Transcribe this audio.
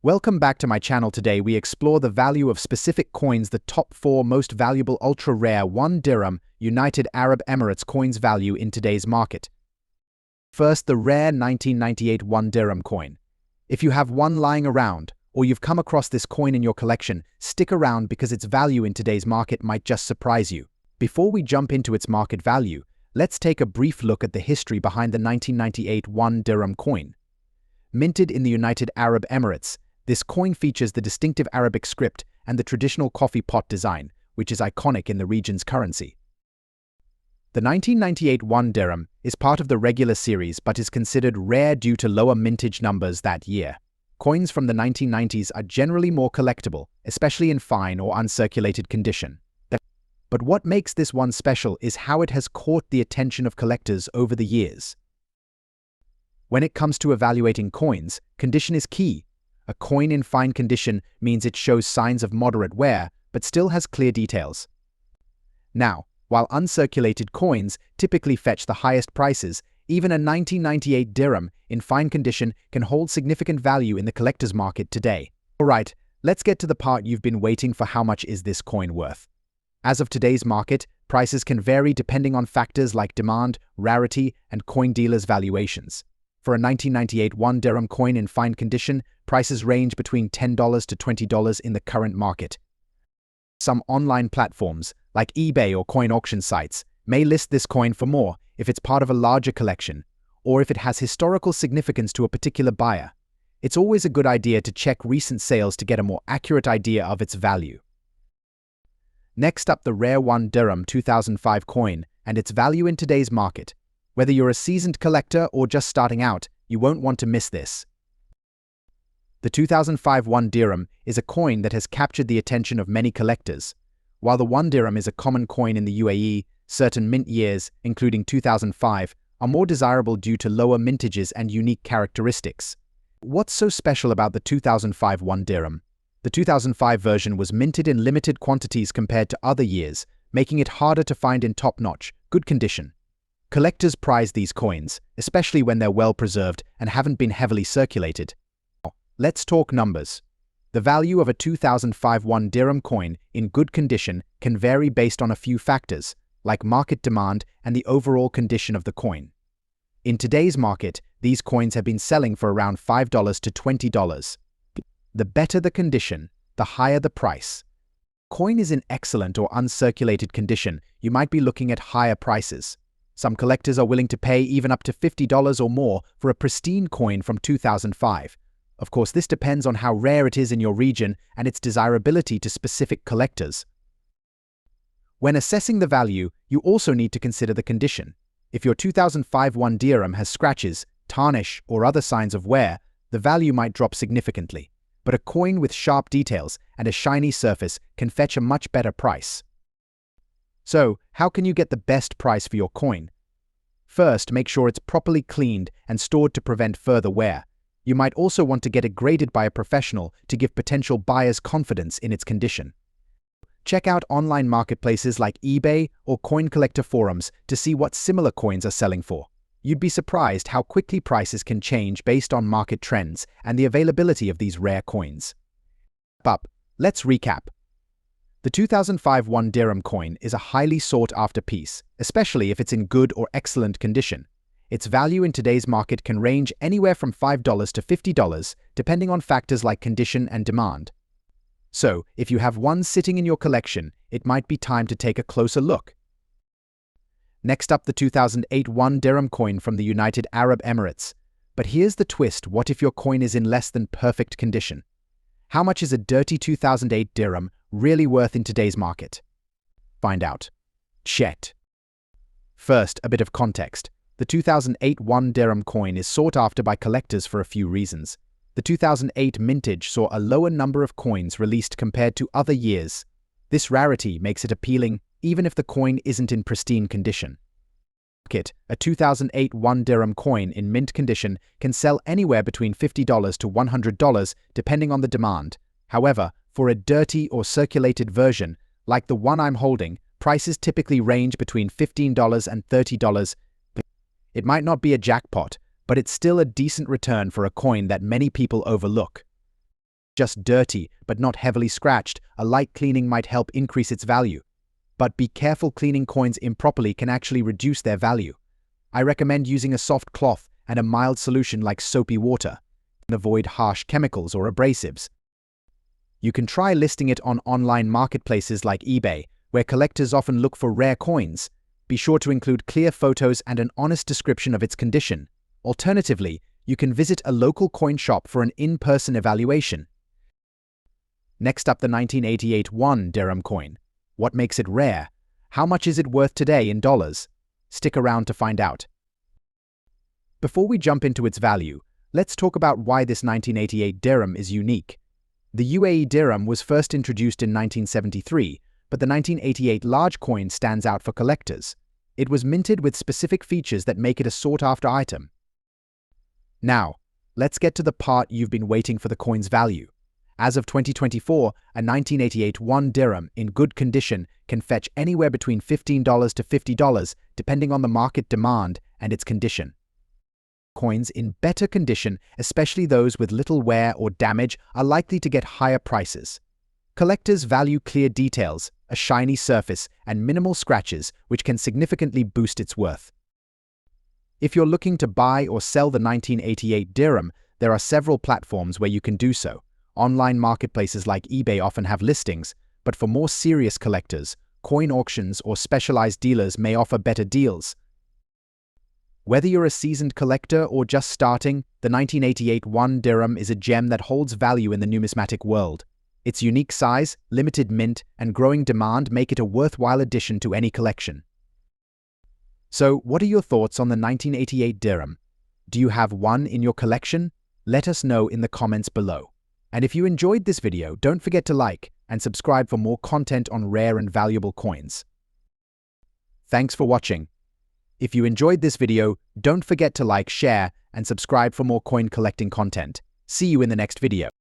Welcome back to my channel. Today we explore the value of specific coins, the top 4 most valuable ultra-rare 1 dirham United Arab Emirates coins value in today's market. First, the rare 1998 1 dirham coin. If you have one lying around, or you've come across this coin in your collection, stick around because its value in today's market might just surprise you. Before we jump into its market value, let's take a brief look at the history behind the 1998 1 dirham coin. Minted in the United Arab Emirates, this coin features the distinctive Arabic script and the traditional coffee pot design, which is iconic in the region's currency. The 1998 1 dirham is part of the regular series but is considered rare due to lower mintage numbers that year. Coins from the 1990s are generally more collectible, especially in fine or uncirculated condition. But what makes this one special is how it has caught the attention of collectors over the years. When it comes to evaluating coins, condition is key. A coin in fine condition means it shows signs of moderate wear, but still has clear details. Now, while uncirculated coins typically fetch the highest prices, even a 1998 dirham in fine condition can hold significant value in the collector's market today. Alright, let's get to the part you've been waiting for. How much is this coin worth? As of today's market, prices can vary depending on factors like demand, rarity, and coin dealers' valuations. For a 1998 1 dirham coin in fine condition, prices range between $10 to $20 in the current market. Some online platforms, like eBay or coin auction sites, may list this coin for more if it's part of a larger collection, or if it has historical significance to a particular buyer. It's always a good idea to check recent sales to get a more accurate idea of its value. Next up, the rare 1 dirham 2005 coin and its value in today's market. Whether you're a seasoned collector or just starting out, you won't want to miss this. The 2005 1 dirham is a coin that has captured the attention of many collectors. While the 1 dirham is a common coin in the UAE, certain mint years, including 2005, are more desirable due to lower mintages and unique characteristics. What's so special about the 2005 1 dirham? The 2005 version was minted in limited quantities compared to other years, making it harder to find in top-notch, good condition. Collectors prize these coins, especially when they're well preserved and haven't been heavily circulated. Let's talk numbers. The value of a 2005 1 dirham coin in good condition can vary based on a few factors, like market demand and the overall condition of the coin. In today's market, these coins have been selling for around $5 to $20. The better the condition, the higher the price. Coin is in excellent or uncirculated condition, you might be looking at higher prices. Some collectors are willing to pay even up to $50 or more for a pristine coin from 2005. Of course, this depends on how rare it is in your region and its desirability to specific collectors. When assessing the value, you also need to consider the condition. If your 2005 1 dirham has scratches, tarnish, or other signs of wear, the value might drop significantly. But a coin with sharp details and a shiny surface can fetch a much better price. So, how can you get the best price for your coin? First, make sure it's properly cleaned and stored to prevent further wear. You might also want to get it graded by a professional to give potential buyers confidence in its condition. Check out online marketplaces like eBay or coin collector forums to see what similar coins are selling for. You'd be surprised how quickly prices can change based on market trends and the availability of these rare coins. Let's recap. The 2005 1 dirham coin is a highly sought-after piece, especially if it's in good or excellent condition. Its value in today's market can range anywhere from $5 to $50, depending on factors like condition and demand. So, if you have one sitting in your collection, it might be time to take a closer look. Next up, the 2008 1 dirham coin from the United Arab Emirates. But here's the twist: what if your coin is in less than perfect condition? How much is a dirty 2008 dirham really worth in today's market? Find out. Chet. First, a bit of context. The 2008 1 dirham coin is sought after by collectors for a few reasons. The 2008 mintage saw a lower number of coins released compared to other years. This rarity makes it appealing even if the coin isn't in pristine condition. A 2008 1 dirham coin in mint condition can sell anywhere between $50 to $100 depending on the demand. However, for a dirty or circulated version, like the one I'm holding, prices typically range between $15 and $30. It might not be a jackpot, but it's still a decent return for a coin that many people overlook. just dirty but not heavily scratched, a light cleaning might help increase its value. But be careful, cleaning coins improperly can actually reduce their value. I recommend using a soft cloth and a mild solution like soapy water, and avoid harsh chemicals or abrasives. You can try listing it on online marketplaces like eBay, where collectors often look for rare coins. Be sure to include clear photos and an honest description of its condition. Alternatively, you can visit a local coin shop for an in-person evaluation. Next up, the 1988 1 Dirham coin. What makes it rare? How much is it worth today in dollars? Stick around to find out. Before we jump into its value, let's talk about why this 1988 dirham is unique. The UAE dirham was first introduced in 1973, but the 1988 large coin stands out for collectors. It was minted with specific features that make it a sought-after item. Now, let's get to the part you've been waiting for: the coin's value. As of 2024, a 1988 1 dirham in good condition can fetch anywhere between $15 to $50, depending on the market demand and its condition. Coins in better condition, especially those with little wear or damage, are likely to get higher prices. Collectors value clear details, a shiny surface, and minimal scratches, which can significantly boost its worth. If you're looking to buy or sell the 1988 dirham, there are several platforms where you can do so. Online marketplaces like eBay often have listings, but for more serious collectors, coin auctions or specialized dealers may offer better deals. Whether you're a seasoned collector or just starting, the 1988 1 dirham is a gem that holds value in the numismatic world. Its unique size, limited mint, and growing demand make it a worthwhile addition to any collection. So, what are your thoughts on the 1988 dirham? Do you have one in your collection? Let us know in the comments below. And if you enjoyed this video, don't forget to like and subscribe for more content on rare and valuable coins. Thanks for watching. If you enjoyed this video, don't forget to like, share, and subscribe for more coin collecting content. See you in the next video.